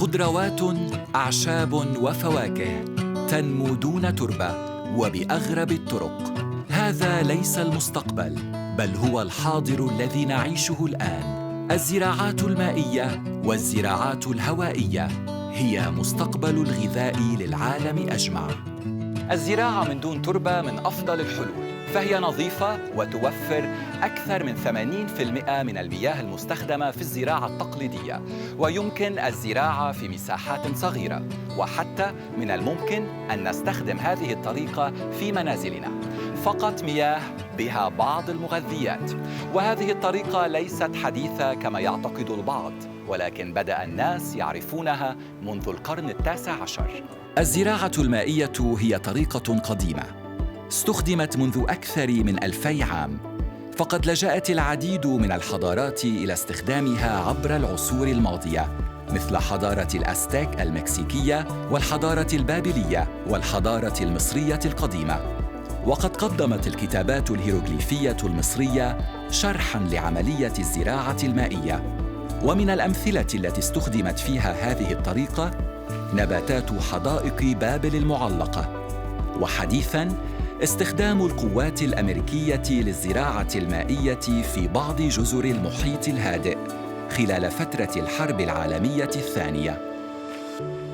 خضروات، أعشاب وفواكه تنمو دون تربة وبأغرب الطرق. هذا ليس المستقبل، بل هو الحاضر الذي نعيشه الآن. الزراعات المائية والزراعات الهوائية هي مستقبل الغذاء للعالم أجمع. الزراعة من دون تربة من أفضل الحلول، فهي نظيفة وتوفر أكثر من 80% من المياه المستخدمة في الزراعة التقليدية، ويمكن الزراعة في مساحات صغيرة، وحتى من الممكن أن نستخدم هذه الطريقة في منازلنا. فقط مياه بها بعض المغذيات، وهذه الطريقة ليست حديثة كما يعتقد البعض، ولكن بدأ الناس يعرفونها منذ القرن ال19. الزراعة المائية هي طريقة قديمة استخدمت منذ أكثر من 2000 عام، فقد لجأت العديد من الحضارات إلى استخدامها عبر العصور الماضية، مثل حضارة الأزتك المكسيكية والحضارة البابلية والحضارة المصرية القديمة. وقد قدمت الكتابات الهيروغليفية المصرية شرحاً لعملية الزراعة المائية. ومن الأمثلة التي استخدمت فيها هذه الطريقة نباتات حدائق بابل المعلقة، وحديثاً استخدام القوات الأمريكية للزراعة المائية في بعض جزر المحيط الهادئ خلال فترة الحرب العالمية الثانية.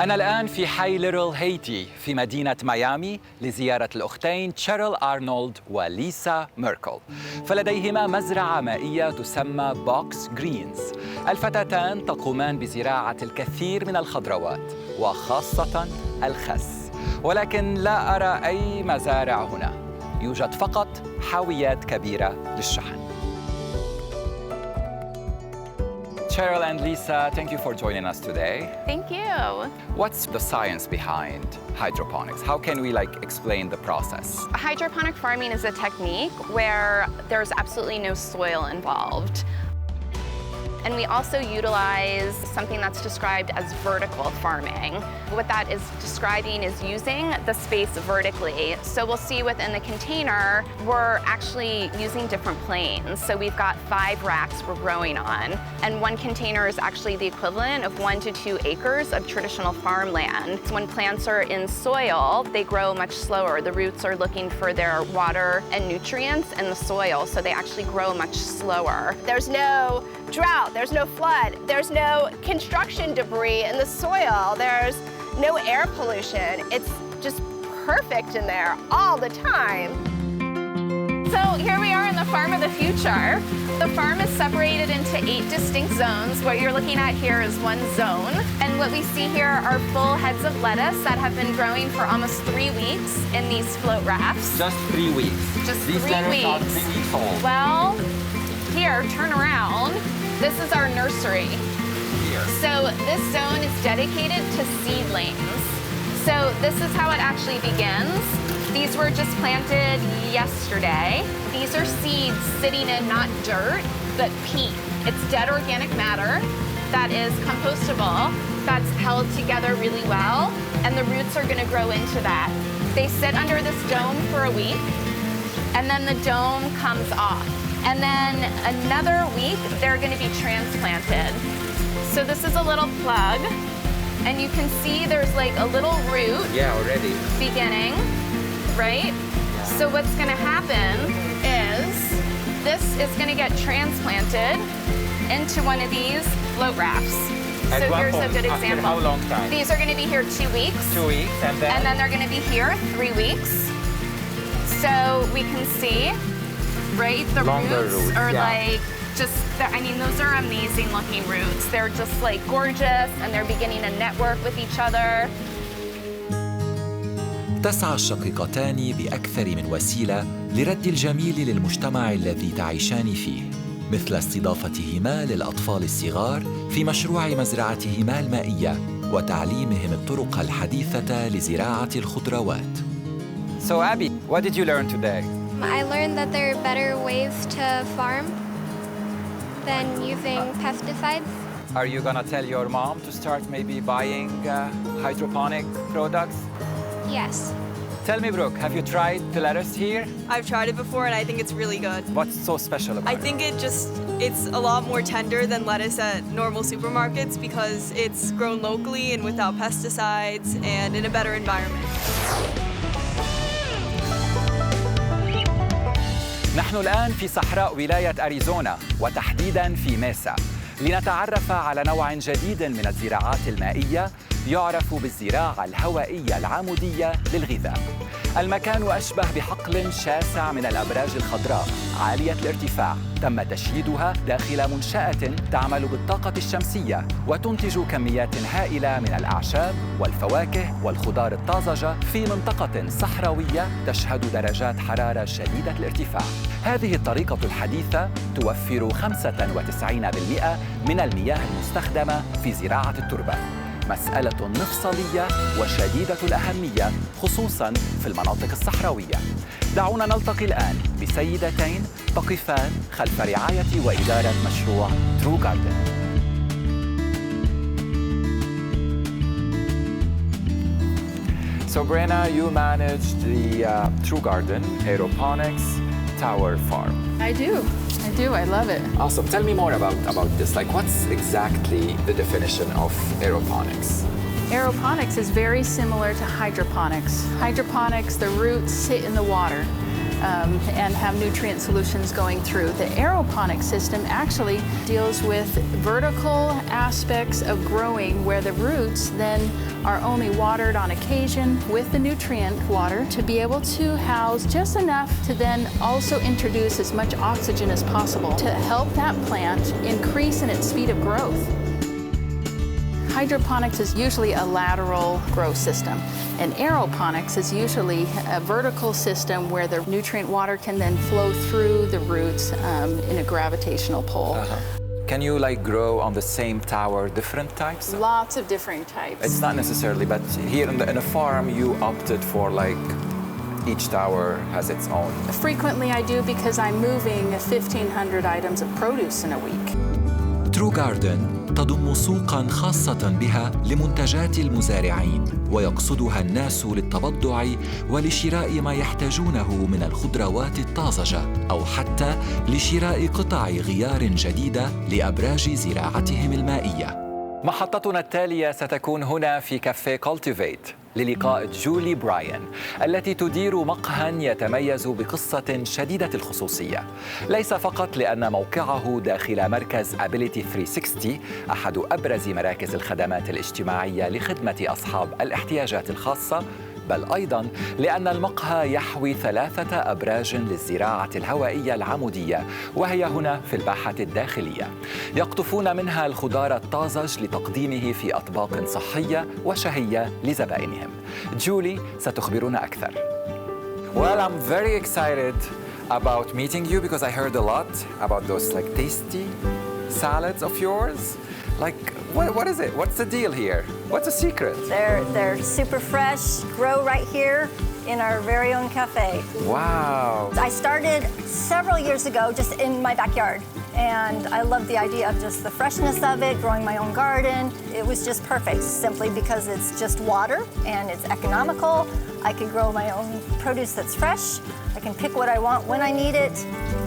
أنا الآن في حي ليتل هايتي في مدينة ميامي لزيارة الأختين تشيرل أرنولد وليسا ميركل، فلديهما مزرعة مائية تسمى بوكس جرينز. الفتاتان تقومان بزراعة الكثير من الخضروات وخاصة الخس، ولكن لا أرى أي مزارع هنا، يوجد فقط حاويات كبيرة للشحن. Cheryl and Lisa, thank you for joining us today. Thank you. What's the science behind hydroponics? How can we explain the process? Hydroponic farming is a technique where there's absolutely no soil involved. And we also utilize something that's described as vertical farming. What that is describing is using the space vertically. So we'll see within the container, we're actually using different planes. So we've got 5 racks we're growing on. And one container is actually the equivalent of 1 to 2 acres of traditional farmland. So when plants are in soil, they grow much slower. The roots are looking for their water and nutrients in the soil, so they actually grow much slower. There's no drought, there's no flood, there's no construction debris in the soil, there's no air pollution. It's just perfect in there all the time. So here we are in the farm of the future. The farm is separated into 8 distinct zones. What you're looking at here is one zone. And what we see here are full heads of lettuce that have been growing for almost 3 weeks in these float rafts. Just 3 weeks? Just These 3 lettuce weeks. are 3 weeks old. Well, here, turn around. This is our nursery. Here. So this zone is dedicated to seedlings. So this is how it actually begins. These were just planted yesterday. These are seeds sitting in not dirt, but peat. It's dead organic matter that is compostable, that's held together really well, and the roots are gonna grow into that. They sit under this dome for a week, and then the dome comes off. And then another week, they're gonna be transplanted. So this is a little plug, and you can see there's like a little root. Yeah, already. Beginning, right? So what's gonna happen is this is gonna get transplanted into one of these float rafts. So here's a good example. How long time? These are gonna be here 2 weeks. 2 weeks, and then they're gonna be here 3 weeks. So we can see, right? The roots are like those are amazing looking roots. They're just like gorgeous, and they're beginning to network with each other. تسعى الشقيقتان بأكثر من وسيلة لرد الجميل للمجتمع الذي تعيشان فيه، مثل استضافتهما للأطفال الصغار في مشروع مزرعتهما المائية وتعليمهم الطرق الحديثة لزراعة الخضروات. So Abby, what did you learn today? I learned that there are better ways to farm than using pesticides. Are you gonna tell your mom to start maybe buying hydroponic products? Yes. Tell me, Brooke, have you tried the lettuce here? I've tried it before and I think it's really good. What's so special about it? I think it's a lot more tender than lettuce at normal supermarkets because it's grown locally and without pesticides and in a better environment. نحن الآن في صحراء ولاية أريزونا وتحديداً في ميسا لنتعرف على نوع جديد من الزراعات المائية يعرف بالزراعة الهوائية العمودية للغذاء. المكان أشبه بحقل شاسع من الأبراج الخضراء عالية الارتفاع تم تشييدها داخل منشأة تعمل بالطاقة الشمسية وتنتج كميات هائلة من الأعشاب والفواكه والخضار الطازجة في منطقة صحراوية تشهد درجات حرارة شديدة الارتفاع. هذه الطريقة الحديثة توفر 95% من المياه المستخدمة في زراعة التربة. مسألة مفصلية وشديدة الأهمية خصوصاً في المناطق الصحراوية. دعونا نلتقي الآن بسيدتين تقفان خلف رعاية وإدارة مشروع ترو جاردن. So Brenna, you manage the True Garden Aeroponics Tower Farm. I do. I love it. Awesome. Tell me more about this. Like, what's exactly the definition of aeroponics? Aeroponics is very similar to hydroponics. Hydroponics, the roots sit in the water and have nutrient solutions going through. The aeroponic system actually deals with vertical aspects of growing where the roots then are only watered on occasion with the nutrient water to be able to house just enough to then also introduce as much oxygen as possible to help that plant increase in its speed of growth. Hydroponics is usually a lateral growth system, and aeroponics is usually a vertical system where the nutrient water can then flow through the roots in a gravitational pull. Can you like grow on the same tower different types? Lots of different types. It's not necessarily, but here in a farm you opted for like each tower has its own. Frequently I do because I'm moving 1,500 items of produce in a week. ترو جاردن تضم سوقاً خاصة بها لمنتجات المزارعين ويقصدها الناس للتبضع ولشراء ما يحتاجونه من الخضروات الطازجة أو حتى لشراء قطع غيار جديدة لأبراج زراعتهم المائية. محطتنا التالية ستكون هنا في كافيه كولتيفيت للقاء جولي براين التي تدير مقهى يتميز بقصة شديدة الخصوصية. ليس فقط لأن موقعه داخل مركز Ability 360 أحد أبرز مراكز الخدمات الاجتماعية لخدمة أصحاب الاحتياجات الخاصة، بل أيضاً لأن المقهى يحوي 3 أبراج للزراعة الهوائية العمودية وهي هنا في الباحة الداخلية. يقطفون منها الخضار الطازج لتقديمه في أطباق صحية وشهية لزبائنهم. جولي ستخبرنا أكثر. Well, I'm very excited about meeting you because I heard a lot about those like tasty salads of yours. Like, what is it? What's the deal here? What's the secret? They're super fresh, grow right here in our very own cafe. Wow. I started several years ago just in my backyard, and I love the idea of just the freshness of it, growing my own garden. It was just perfect simply because it's just water and it's economical. I can grow my own produce that's fresh. I can pick what I want when I need it.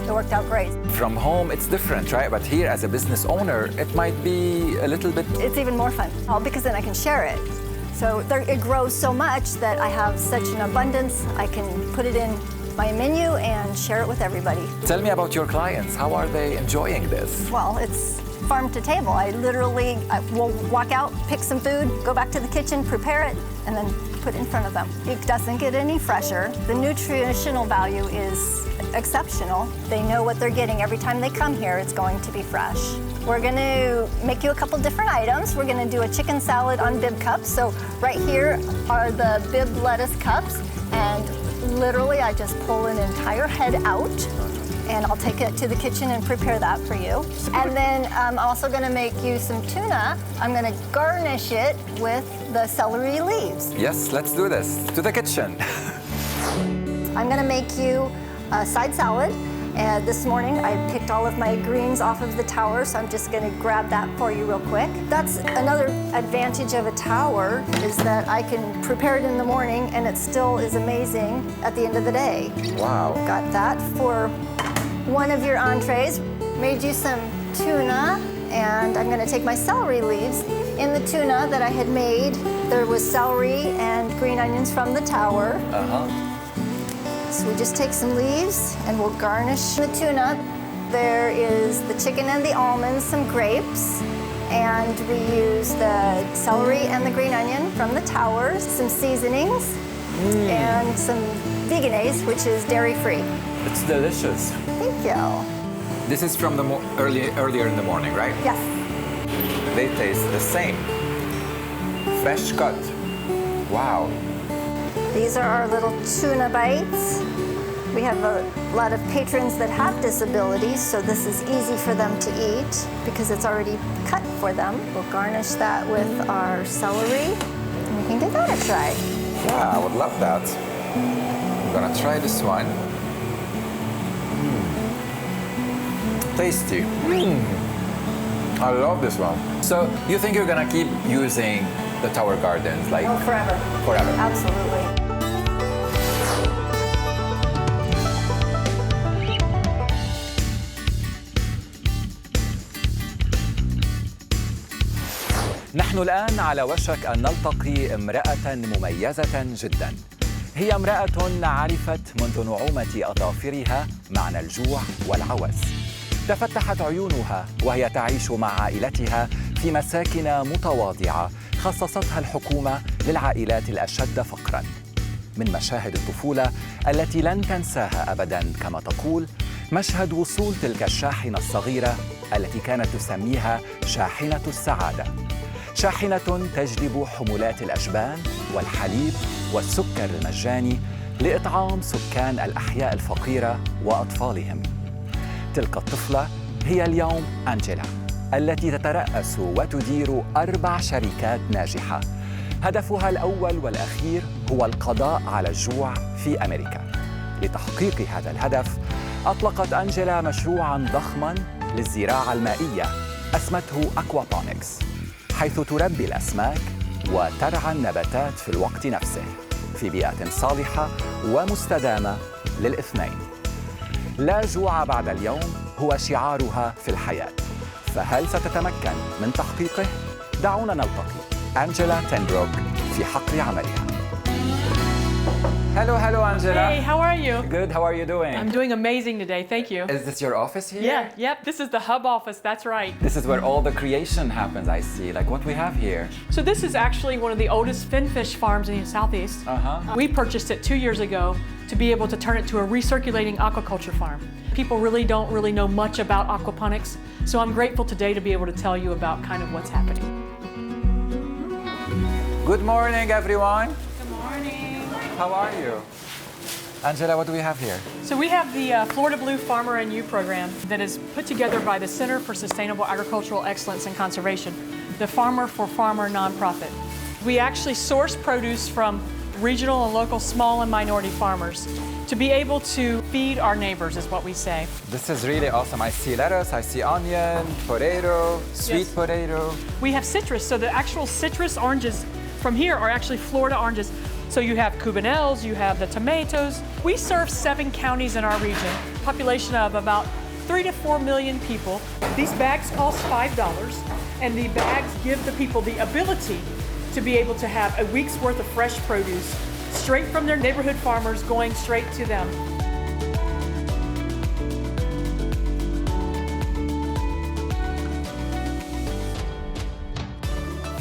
It worked out great. From home, it's different, right? But here, as a business owner, it might be a little bit... It's even more fun, because then I can share it. So it grows so much that I have such an abundance. I can put it in my menu and share it with everybody. Tell me about your clients. How are they enjoying this? Well, it's farm to table. I will walk out, pick some food, go back to the kitchen, prepare it, and then put it in front of them. It doesn't get any fresher. The nutritional value is exceptional. They know what they're getting. Every time they come here, it's going to be fresh. We're going to make you a couple different items. We're going to do a chicken salad on bib cups. So right here are the bib lettuce cups, and literally I just pull an entire head out, and I'll take it to the kitchen and prepare that for you. And then I'm also going to make you some tuna. I'm going to garnish it with the celery leaves. Yes, let's do this. To the kitchen. I'm going to make you a side salad. And this morning I picked all of my greens off of the tower, so I'm just going to grab that for you real quick. That's another advantage of a tower, is that I can prepare it in the morning and it still is amazing at the end of the day. Wow. Got that for one of your entrees. Made you some tuna, and I'm going to take my celery leaves. In the tuna that I had made, there was celery and green onions from the tower. So we just take some leaves and we'll garnish the tuna. There is the chicken and the almonds, some grapes, and we use the celery and the green onion from the tower, some seasonings, and some veganese, which is dairy-free. It's delicious. Thank you. This is from the earlier in the morning, right? Yes. They taste the same. Fresh cut. Wow. These are our little tuna bites. We have a lot of patrons that have disabilities, so this is easy for them to eat because it's already cut for them. We'll garnish that with our celery, and we can give that a try. Yeah, I would love that. I'm gonna try this one. Tasty. I love this one. So you think you're gonna keep using the tower gardens like forever? Forever. Absolutely. نحن الآن على وشك أن نلتقي امرأة مميزة جداً. هي امرأة عرفت منذ نعومة أظافرها معنى الجوع والعوز. تفتحت عيونها وهي تعيش مع عائلتها في مساكن متواضعة خصصتها الحكومة للعائلات الأشد فقراً. من مشاهد الطفولة التي لن تنساها أبداً كما تقول، مشهد وصول تلك الشاحنة الصغيرة التي كانت تسميها شاحنة السعادة. شاحنة تجلب حمولات الأجبان والحليب والسكر المجاني لإطعام سكان الأحياء الفقيرة وأطفالهم. تلك الطفلة هي اليوم أنجيلا، التي تترأس وتدير 4 شركات ناجحة. هدفها الأول والأخير هو القضاء على الجوع في أمريكا. لتحقيق هذا الهدف أطلقت أنجيلا مشروعاً ضخماً للزراعة المائية اسمته أكوابونكس، حيث تربي الأسماك وترعى النباتات في الوقت نفسه في بيئة صالحة ومستدامة للاثنين. لا جوع بعد اليوم هو شعارها في الحياة، فهل ستتمكن من تحقيقه؟ دعونا نلتقي أنجيلا تنبروك في حقل عملها. Hello, Angela. Hey, how are you? Good, how are you doing? I'm doing amazing today, thank you. Is this your office here? Yeah, yep, this is the hub office, that's right. This is where all the creation happens, I see. Like what we have here. So this is actually one of the oldest finfish farms in the Southeast. We purchased it 2 years ago to be able to turn it to a recirculating aquaculture farm. People don't really know much about aquaponics, so I'm grateful today to be able to tell you about kind of what's happening. Good morning, everyone. Good morning. How are you? Angela, what do we have here? So we have the Florida Blue Farmer and You program that is put together by the Center for Sustainable Agricultural Excellence and Conservation, the Farmer for Farmer nonprofit. We actually source produce from regional and local small and minority farmers to be able to feed our neighbors, is what we say. This is really awesome. I see lettuce, I see onion, potato, sweet potato. We have citrus, so the actual citrus oranges from here are actually Florida oranges. So you have Cubanelles, you have the tomatoes. We serve 7 counties in our region, population of about 3 to 4 million people. These bags cost $5, and the bags give the people the ability to be able to have a week's worth of fresh produce straight from their neighborhood farmers going straight to them.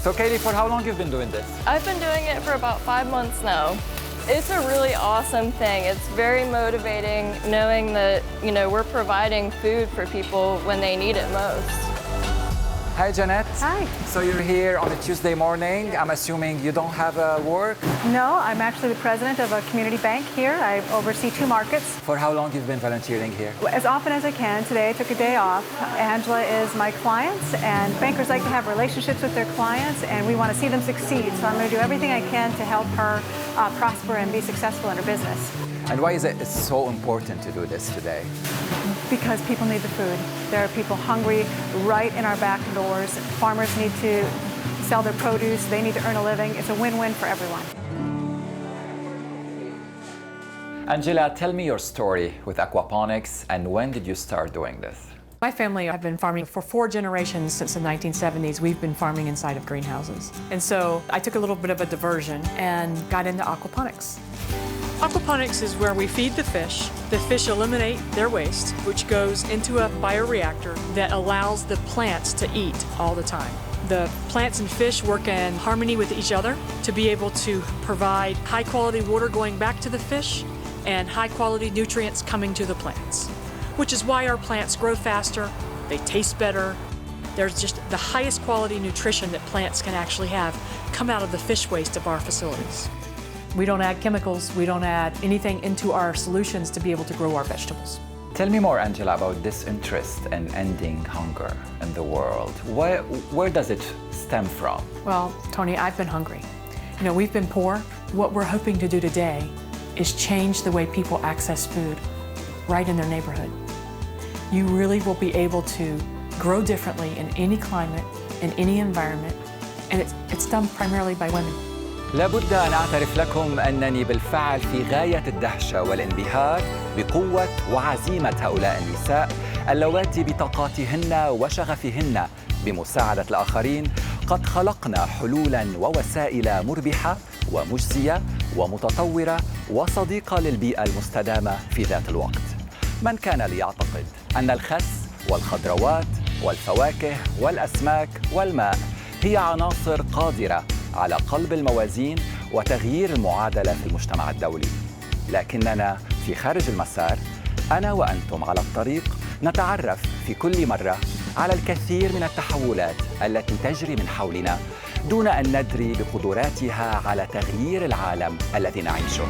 So Katie, for how long you've been doing this? I've been doing it for about 5 months now. It's a really awesome thing. It's very motivating knowing that, we're providing food for people when they need it most. Hi, Janet. Hi. So you're here on a Tuesday morning. I'm assuming you don't have work? No, I'm actually the president of a community bank here. I oversee 2 markets. For how long you've been volunteering here? As often as I can. Today I took a day off. Angela is my client, and bankers like to have relationships with their clients, and we want to see them succeed. So I'm going to do everything I can to help her prosper and be successful in her business. And why is it so important to do this today? Because people need the food. There are people hungry right in our back doors. Farmers need to sell their produce. They need to earn a living. It's a win-win for everyone. Angela, tell me your story with aquaponics and when did you start doing this? My family have been farming for 4 generations since the 1970s. We've been farming inside of greenhouses. And so I took a little bit of a diversion and got into aquaponics. Aquaponics is where we feed the fish. The fish eliminate their waste, which goes into a bioreactor that allows the plants to eat all the time. The plants and fish work in harmony with each other to be able to provide high-quality water going back to the fish and high-quality nutrients coming to the plants, which is why our plants grow faster, they taste better. There's just the highest quality nutrition that plants can actually have come out of the fish waste of our facilities. We don't add chemicals, we don't add anything into our solutions to be able to grow our vegetables. Tell me more, Angela, about this interest in ending hunger in the world. Where does it stem from? Well, Tony, I've been hungry. You know, we've been poor. What we're hoping to do today is change the way people access food right in their neighborhood. You really will be able to grow differently in any climate, in any environment, and it's done primarily by women. لابد أن أعترف لكم أنني بالفعل في غاية الدهشة والانبهار بقوة وعزيمة هؤلاء النساء اللواتي بطاقاتهن وشغفهن بمساعدة الآخرين قد خلقن حلولاً ووسائل مربحة ومجزية ومتطورة وصديقة للبيئة المستدامة في ذات الوقت. من كان ليعتقد أن الخس والخضروات والفواكه والأسماك والماء هي عناصر قادرة على قلب الموازين وتغيير المعادلة في المجتمع الدولي. لكننا في خارج المسار، أنا وأنتم على الطريق نتعرف في كل مرة على الكثير من التحولات التي تجري من حولنا دون أن ندري بقدراتها على تغيير العالم الذي نعيشه.